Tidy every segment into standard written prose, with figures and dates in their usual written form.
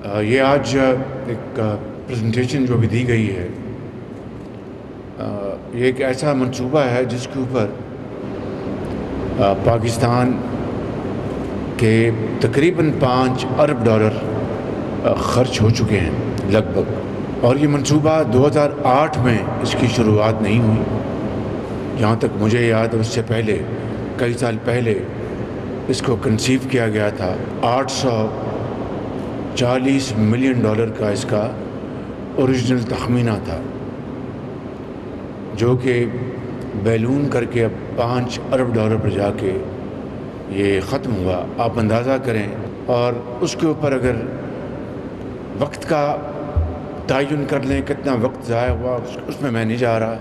یہ آج ایک پریزنٹیشن جو بھی دی گئی ہے، یہ ایک ایسا منصوبہ ہے جس کے اوپر پاکستان کے تقریباً $5 ارب خرچ ہو چکے ہیں لگ بھگ، اور یہ منصوبہ 2008 میں اس کی شروعات نہیں ہوئی، جہاں تک مجھے یاد ہے اس سے پہلے کئی سال پہلے اس کو کنسیو کیا گیا تھا۔ $840 ملین کا اس کا اوریجنل تخمینہ تھا، جو کہ بیلون کر کے اب $5 ارب پر جا کے یہ ختم ہوا۔ آپ اندازہ کریں، اور اس کے اوپر اگر وقت کا تعین کر لیں کتنا وقت ضائع ہوا، اس میں میں نہیں جا رہا۔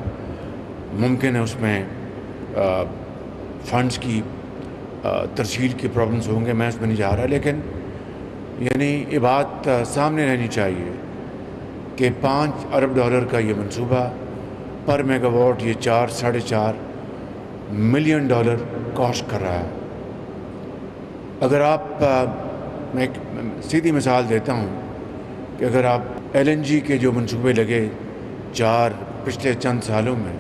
ممکن ہے اس میں فنڈز کی ترسیل کی پرابلمز ہوں گے، میں اس میں نہیں جا رہا، لیکن یعنی یہ بات سامنے رہنی چاہیے کہ $5 ارب کا یہ منصوبہ پر میگا واٹ یہ $4-4.5 ملین کاسٹ کر رہا ہے۔ اگر آپ میں ایک سیدھی مثال دیتا ہوں کہ اگر آپ LNG کے جو منصوبے لگے پچھلے چند سالوں میں،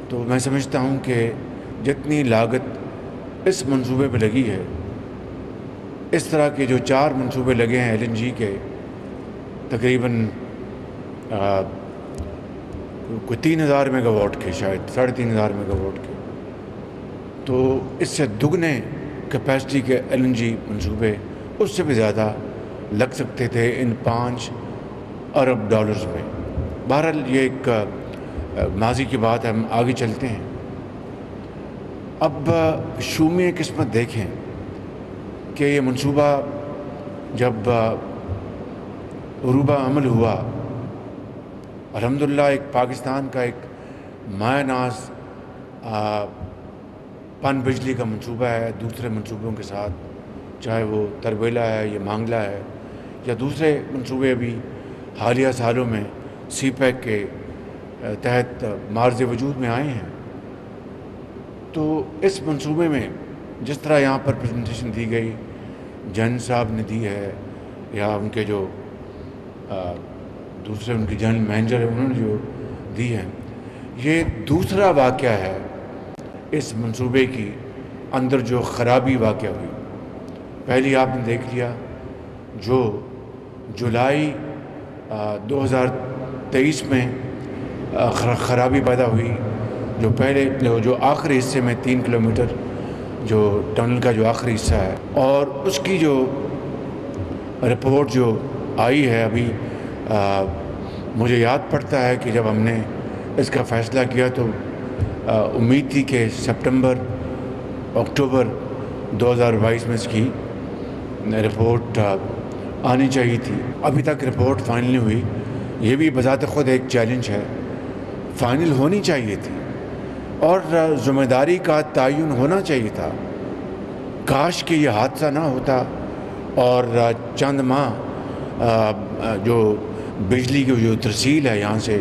تو میں سمجھتا ہوں کہ جتنی لاگت اس منصوبے پہ لگی ہے، اس طرح کے جو 4 منصوبے لگے ہیں LNG کے، تقریباً کوئی 3000 میگا واٹ کے، شاید 3500 میگا واٹ کے، تو اس سے دگنے کیپیسٹی کے LNG منصوبے اس سے بھی زیادہ لگ سکتے تھے ان $5 ارب میں۔ بہرحال یہ ایک ماضی کی بات ہے، ہم آگے چلتے ہیں۔ اب شومی قسمت دیکھیں کہ یہ منصوبہ جب عروبہ عمل ہوا، الحمدللہ ایک پاکستان کا ایک مایہ ناز پن بجلی کا منصوبہ ہے دوسرے منصوبوں کے ساتھ، چاہے وہ تربیلا ہے یا مانگلا ہے یا دوسرے منصوبے بھی حالیہ سالوں میں سی پیک کے تحت معرض وجود میں آئے ہیں۔ تو اس منصوبے میں جس طرح یہاں پر پریزنٹیشن دی گئی، جن صاحب نے دی ہے یا ان کے جو دوسرے ان کے جنرل مینیجر ہیں انہوں نے جو دی ہے، یہ دوسرا واقعہ ہے اس منصوبے کی اندر جو خرابی واقع ہوئی۔ پہلی آپ نے دیکھ لیا جو جولائی 2023 میں خرابی پیدا ہوئی، جو آخری حصے میں 3 کلومیٹر جو ٹنل کا جو آخری حصہ ہے، اور اس کی جو رپورٹ جو آئی ہے ابھی، مجھے یاد پڑتا ہے کہ جب ہم نے اس کا فیصلہ کیا تو امید تھی کہ اکتوبر 2022 میں اس کی رپورٹ آنی چاہیے تھی۔ ابھی تک رپورٹ فائنل نہیں ہوئی۔ یہ بھی بذات خود ایک چیلنج ہے، فائنل ہونی چاہیے تھی اور ذمہ داری کا تعین ہونا چاہیے تھا۔ کاش کہ یہ حادثہ نہ ہوتا اور چند ماہ جو بجلی کی جو ترسیل ہے یہاں سے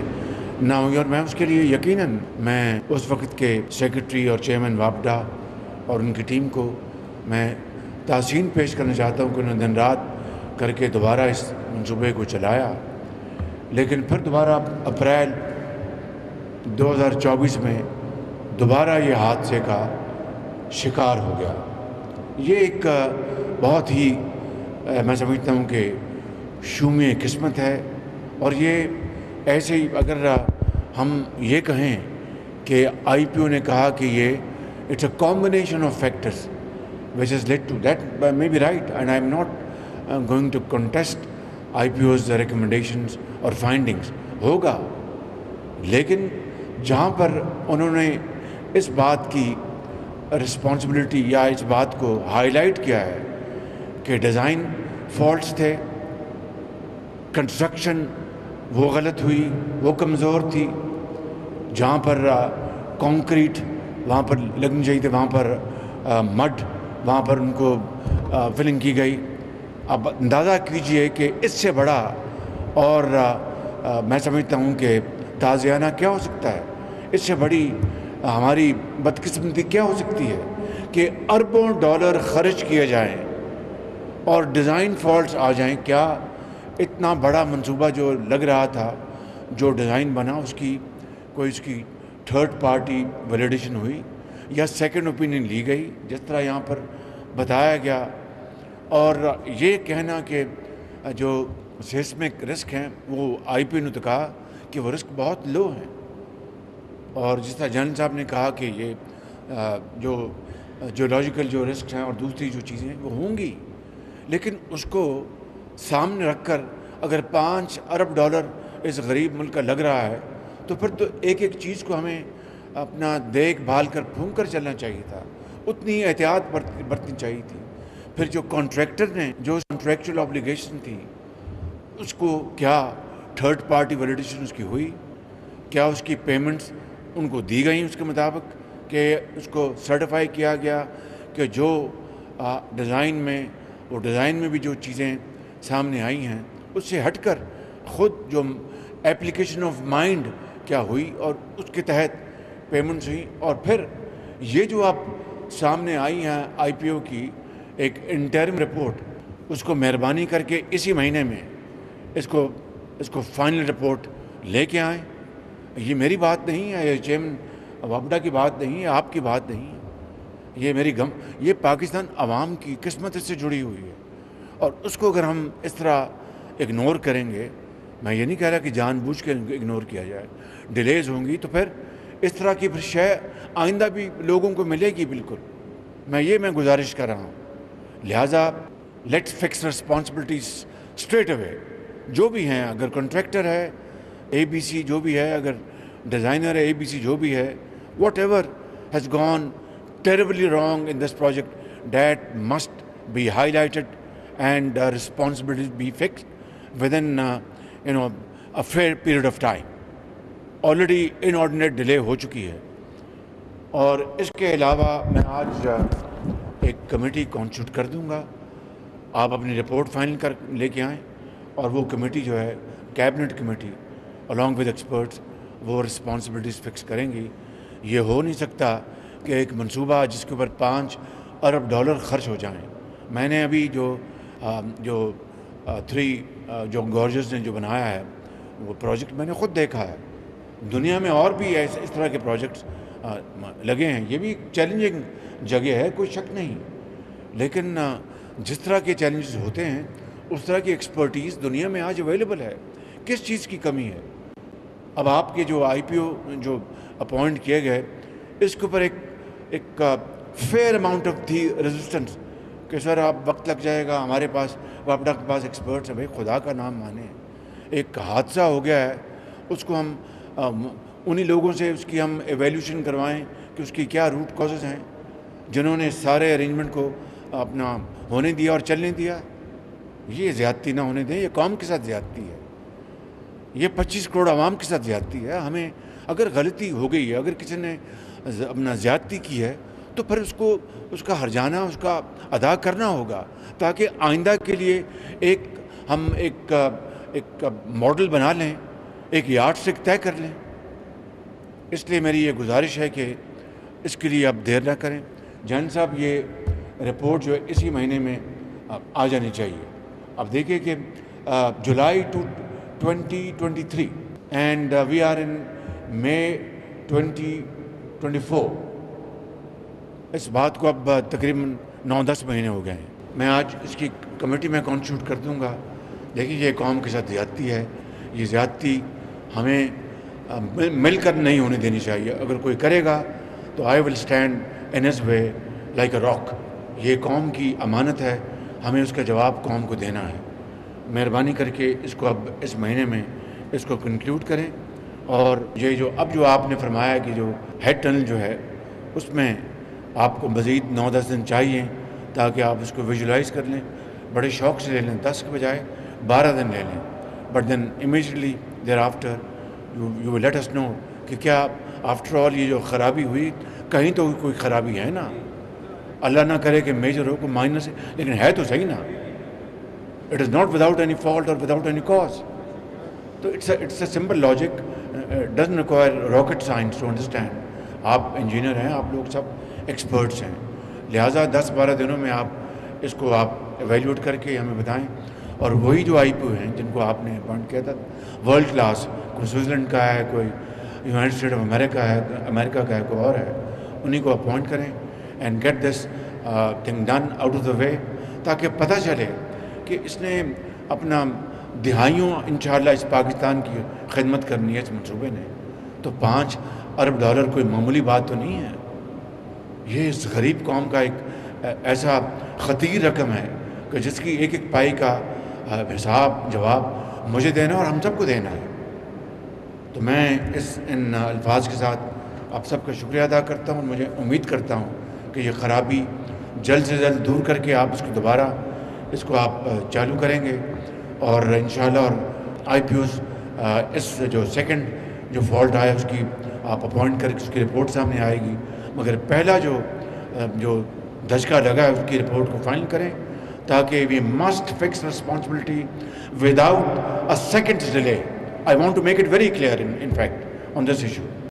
نہ ہوئی، اور میں اس کے لیے یقیناً میں اس وقت کے سیکرٹری اور چیئرمین واپڈا اور ان کی ٹیم کو میں تحسین پیش کرنا چاہتا ہوں کہ انہوں نے دن رات کر کے دوبارہ اس منصوبے کو چلایا، لیکن پھر دوبارہ اپریل 2024 میں دوبارہ یہ حادثے کا شکار ہو گیا۔ یہ ایک بہت ہی میں سمجھتا ہوں کہ شومی قسمت ہے، اور یہ ایسے ہی اگر ہم یہ کہیں کہ IPO نے کہا کہ یہ it's a combination of factors which has led to that may be right, and I am not going to contest IPO's recommendations اور findings، ہوگا، لیکن جہاں پر انہوں نے اس بات کی رسپانسبلٹی یا اس بات کو ہائی لائٹ کیا ہے کہ ڈیزائن فالٹس تھے، کنسٹرکشن وہ غلط ہوئی، وہ کمزور تھی، جہاں پر کانکریٹ وہاں پر لگنی چاہیے تھی، وہاں پر مڈ وہاں پر ان کو فلنگ کی گئی۔ اب اندازہ کیجئے کہ اس سے بڑا اور میں سمجھتا ہوں کہ تازیانہ کیا ہو سکتا ہے، اس سے بڑی ہماری بدقسمتی کیا ہو سکتی ہے کہ اربوں ڈالر خرچ کیے جائیں اور ڈیزائن فالٹس آ جائیں. کیا اتنا بڑا منصوبہ جو لگ رہا تھا, جو ڈیزائن بنا, اس کی تھرڈ پارٹی ویلیڈیشن ہوئی یا سیکنڈ اوپینین لی گئی جس طرح یہاں پر بتایا گیا؟ اور یہ کہنا کہ جو سیسمک رسک ہیں وہ آئی پی نے تو کہا کہ وہ رسک بہت لو ہیں, اور جس طرح جنرل صاحب نے کہا کہ یہ جو جیولوجیکل جو رسک ہیں اور دوسری جو چیزیں وہ ہوں گی, لیکن اس کو سامنے رکھ کر اگر $5 ارب اس غریب ملک کا لگ رہا ہے تو پھر تو ایک ایک چیز کو ہمیں اپنا دیکھ بھال کر پھونک کر چلنا چاہیے تھا, اتنی احتیاط برتنی چاہیے تھی. پھر جو کانٹریکٹر نے جو کانٹریکچوئل آبلیگیشن تھی اس کو کیا تھرڈ پارٹی ویلیڈیشن اس کی ہوئی؟ کیا اس کی پیمنٹس ان کو دی گئیں اس کے مطابق کہ اس کو سرٹیفائی کیا گیا کہ جو ڈیزائن میں بھی جو چیزیں سامنے آئی ہیں اس سے ہٹ کر خود جو ایپلیکیشن آف مائنڈ کیا ہوئی اور اس کے تحت پیمنٹس ہوئی؟ اور پھر یہ جو آپ سامنے آئی ہیں آئی پی او کی ایک انٹرم رپورٹ, اس کو مہربانی کر کے اسی مہینے میں اس کو فائنل رپورٹ لے کے آئیں. یہ میری بات نہیں ہے, یہ چیئرمین وابڈا کی بات نہیں ہے, آپ کی بات نہیں ہے, یہ پاکستان عوام کی قسمت اس سے جڑی ہوئی ہے, اور اس کو اگر ہم اس طرح اگنور کریں گے, میں یہ نہیں کہہ رہا کہ جان بوجھ کے اگنور کیا جائے, ڈیلیز ہوں گی تو پھر اس طرح کی پھر شے آئندہ بھی لوگوں کو ملے گی. بالکل میں گزارش کر رہا ہوں, لہٰذا let's fix responsibilities straight away. جو بھی ہیں, اگر کنٹریکٹر ہے اے بی سی جو بھی ہے, اگر ڈیزائنر ہے اے بی سی جو بھی ہے, whatever has gone terribly wrong in this project, that must be highlighted and responsibilities be fixed within a fair period of time. already inordinate delay ہو چکی ہے. اور اس کے علاوہ میں آج ایک کمیٹی کانسٹیٹیوٹ کر دوں گا, آپ اپنی رپورٹ فائنل کر لے کے آئیں, اور وہ کمیٹی جو ہے cabinet committee along with experts وہ رسپانسبلٹیز فکس کریں گی. یہ ہو نہیں سکتا کہ ایک منصوبہ جس کے اوپر $5 ارب خرچ ہو جائیں. میں نے ابھی جو جو گورجز نے جو بنایا ہے وہ پروجیکٹ میں نے خود دیکھا ہے. دنیا میں اور بھی اس طرح کے پروجیکٹس لگے ہیں. یہ بھی چیلنجنگ جگہ ہے, کوئی شک نہیں, لیکن جس طرح کے چیلنجز ہوتے ہیں اس طرح کی ایکسپرٹیز دنیا میں آج اویلیبل ہے. کس چیز کی کمی ہے؟ اب آپ کے جو آئی پی او جو اپوائنٹ کیے گئے, اس کے اوپر ایک فیئر اماؤنٹ آف تھی ریزسٹنس کہ سر آپ وقت لگ جائے گا, ہمارے پاس وابڈا کے پاس ایکسپرٹس ہیں. بھائی خدا کا نام مانے, ایک حادثہ ہو گیا ہے, اس کو ہم انہی لوگوں سے اس کی ہم ایویلیوشن کروائیں کہ اس کی کیا روٹ کازز ہیں, جنہوں نے سارے ارینجمنٹ کو اپنا ہونے دیا اور چلنے دیا. یہ زیادتی نہ ہونے دیں, یہ قوم کے ساتھ زیادتی ہے, یہ 25 کروڑ عوام کے ساتھ زیادتی ہے. ہمیں اگر غلطی ہو گئی ہے, اگر کسی نے اپنا زیادتی کی ہے, تو پھر اس کا ہرجانہ اس کا ادا کرنا ہوگا, تاکہ آئندہ کے لیے ہم ایک ماڈل بنا لیں, ایک یارڈ اسٹک طے کر لیں. اس لیے میری یہ گزارش ہے کہ اس کے لیے آپ دیر نہ کریں. جان صاحب یہ رپورٹ جو ہے اسی مہینے میں آ جانی چاہیے. اب دیکھیں کہ جولائی 2023 اینڈ وی آر ان مئی 2024. اس بات کو اب تقریباً 9-10 مہینے ہو گئے ہیں. میں آج اس کی کمیٹی میں کانسٹیٹیوٹ کر دوں گا. دیکھیے یہ قوم کے ساتھ زیادتی ہے, یہ زیادتی ہمیں مل کر نہیں ہونے دینی چاہیے. اگر کوئی کرے گا تو I will stand in his way like a rock. یہ قوم کی امانت ہے, ہمیں اس کا جواب قوم کو دینا ہے. مہربانی کر کے اس کو اب اس مہینے میں اس کو کنکلیوڈ کریں. اور یہ جو آپ نے فرمایا کہ جو ہیڈ ٹنل جو ہے اس میں آپ کو مزید 9-10 دن چاہیے تاکہ آپ اس کو ویژولائز کر لیں. بڑے شوق سے لے لیں, 10 کے بجائے 12 دن لے لیں. But then immediately thereafter you will let us know کہ کیا آفٹر آل یہ جو خرابی ہوئی, کہیں تو کوئی خرابی ہے نا. اللہ نہ کرے کہ میجر ہو, کوئی مائنر سے, لیکن ہے تو صحیح نا. It is not without any fault اور وداؤٹ اینی کاز. تو it's a simple logic, doesn't require rocket science to understand. آپ انجینئر ہیں, آپ لوگ سب ایکسپرٹس ہیں, لہٰذا 10-12 دنوں میں آپ اس کو آپ ایویلیوٹ کر کے ہمیں بتائیں. اور وہی جو آئی پی او ہیں جن کو آپ نے اپوائنٹ کیا تھا ورلڈ کلاس, کوئی سوئٹزرلینڈ کا ہے, کوئی یونائٹڈ اسٹیٹ آف امریکہ کا ہے, کوئی اور ہے, انہیں کو اپوائنٹ کریں and get this thing done out of the way, تاکہ پتہ چلے کہ اس نے اپنا دہائیوں انشاءاللہ اس پاکستان کی خدمت کرنی ہے اس منصوبے نے. تو $5 ارب کوئی معمولی بات تو نہیں ہے. یہ اس غریب قوم کا ایک ایسا خطیر رقم ہے کہ جس کی ایک ایک پائی کا حساب جواب مجھے دینا اور ہم سب کو دینا ہے. تو میں ان الفاظ کے ساتھ آپ سب کا شکریہ ادا کرتا ہوں. مجھے امید کرتا ہوں کہ یہ خرابی جلد سے جلد دور کر کے آپ اس کو دوبارہ اس کو آپ چالو کریں گے, اور انشاءاللہ اور آئی پی اوز اس جو سیکنڈ جو فالٹ آیا اس کی آپ اپوائنٹ کر کے اس کی رپورٹ سامنے آئے گی, مگر پہلا جو دھچکا لگا ہے اس کی رپورٹ کو فائنل کریں, تاکہ we must fix responsibility without a second's delay. I want to make it very clear in fact on this issue.